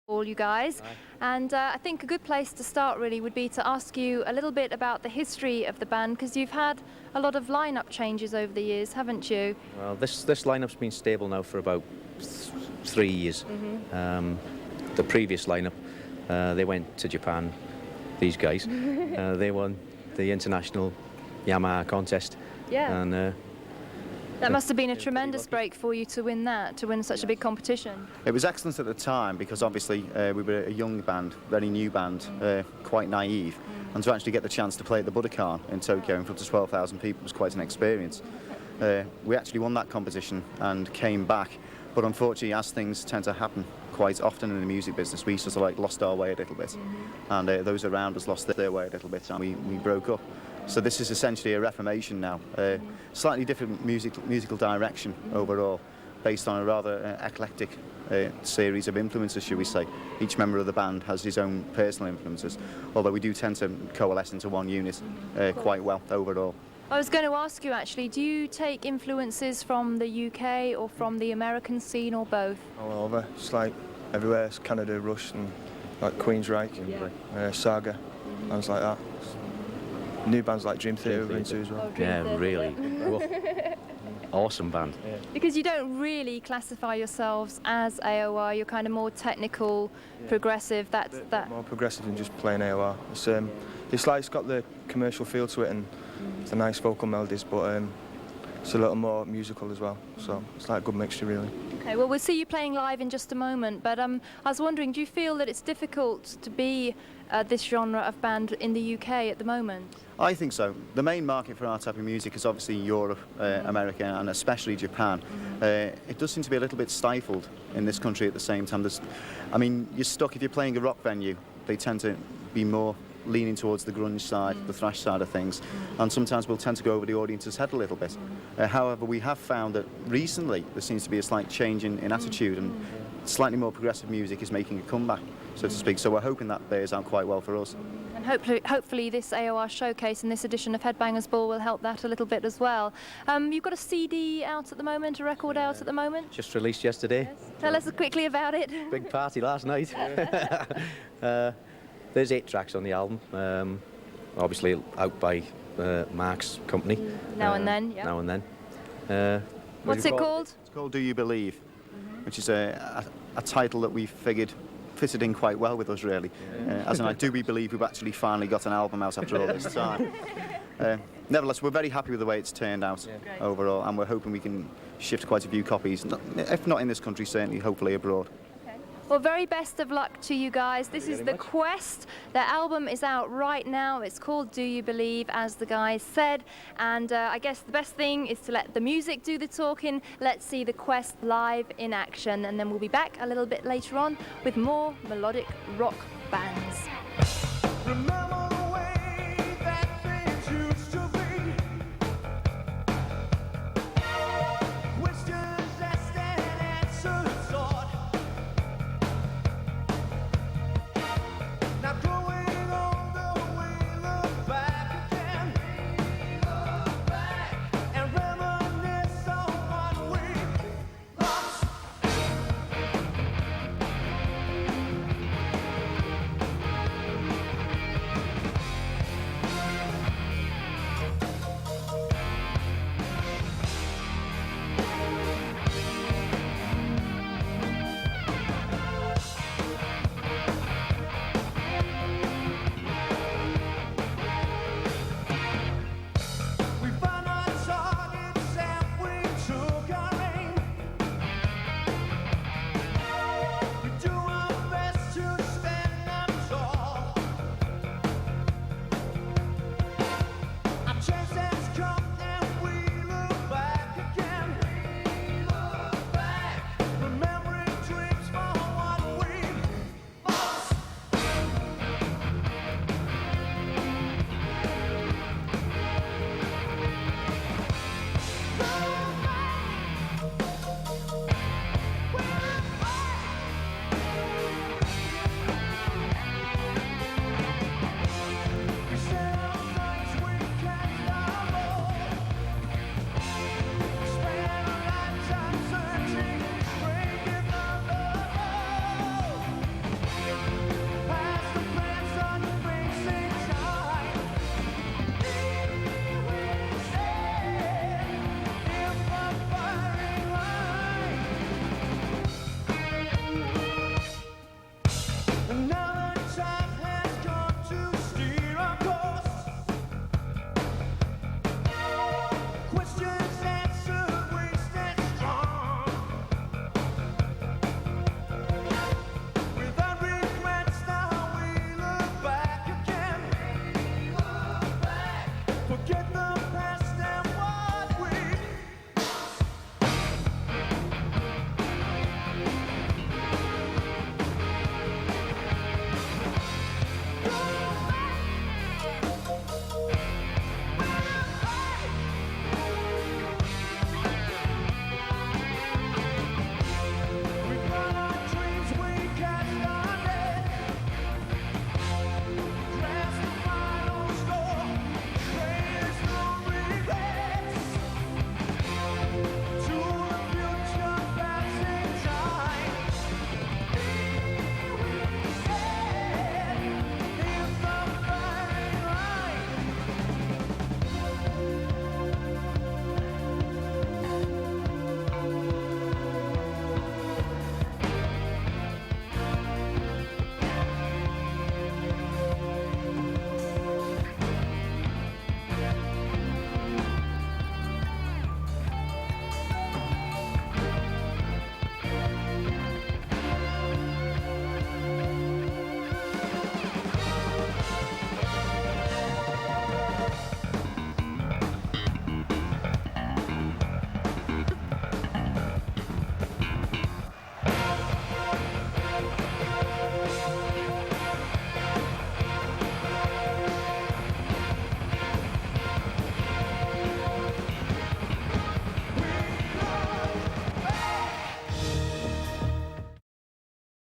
all you guys. And I think a good place to start really would be to ask you a little bit about the history of the band, because you've had a lot of lineup changes over the years, haven't you? Well, this lineup's been stable now for about 3 years. The previous lineup, they went to Japan, these guys. They won the international Yamaha contest. Yeah. And that must have been a tremendous break for you to win that, to win such a big competition. It was excellent at the time because obviously we were a young band, very new band, quite naive, and to actually get the chance to play at the Budokan in Tokyo in front of 12,000 people was quite an experience. We actually won that competition and came back, but unfortunately, as things tend to happen quite often in the music business, we sort of like lost our way a little bit, and those around us lost their way a little bit, and we broke up. So this is essentially a reformation now, slightly different musical direction overall, based on a rather eclectic series of influences, should we say. Each member of the band has his own personal influences, although we do tend to coalesce into one unit quite well overall. I was going to ask you actually, do you take influences from the UK or from the American scene, or both? All over, it's like everywhere. It's Canada, Rush, and like Queensryche, Saga, bands like that. New bands like Dream Theater we're into as well. yeah, really. Awesome band. Yeah. Because you don't really classify yourselves as AOR, you're kind of more technical, progressive, that's that. More progressive than just playing AOR. It's like it's got the commercial feel to it, and it's a nice vocal melodies, but it's a little more musical as well. So it's like a good mixture, really. Okay, well, we'll see you playing live in just a moment, but I was wondering, do you feel that it's difficult to be this genre of band in the UK at the moment? I think so. The main market for our type of music is obviously Europe, America, and especially Japan. It does seem to be a little bit stifled in this country at the same time. I mean, you're stuck if you're playing a rock venue. They tend to be more leaning towards the grunge side, the thrash side of things, and sometimes we'll tend to go over the audience's head a little bit. However, we have found that recently there seems to be a slight change in attitude, and slightly more progressive music is making a comeback, so to speak. So we're hoping that bears out quite well for us. And hopefully this AOR showcase and this edition of Headbangers Ball will help that a little bit as well. You've got a CD out at the moment, a record out at the moment? Just released yesterday. Yes. Tell us quickly about it. Big party last night. There's 8 tracks on the album, obviously out by Mark's company. Now and then, yeah. Now and then. What's it called? It's called Do You Believe, which is a title that we figured fitted in quite well with us, really. As in, do we believe we've actually finally got an album out after all this time? Nevertheless, we're very happy with the way it's turned out overall, and we're hoping we can shift quite a few copies, if not in this country, certainly, hopefully abroad. Well, very best of luck to you guys. This is The Quest. Their album is out right now. It's called Do You Believe, as the guys said. And I guess the best thing is to let the music do the talking. Let's see The Quest live in action. And then we'll be back a little bit later on with more melodic rock bands. Remember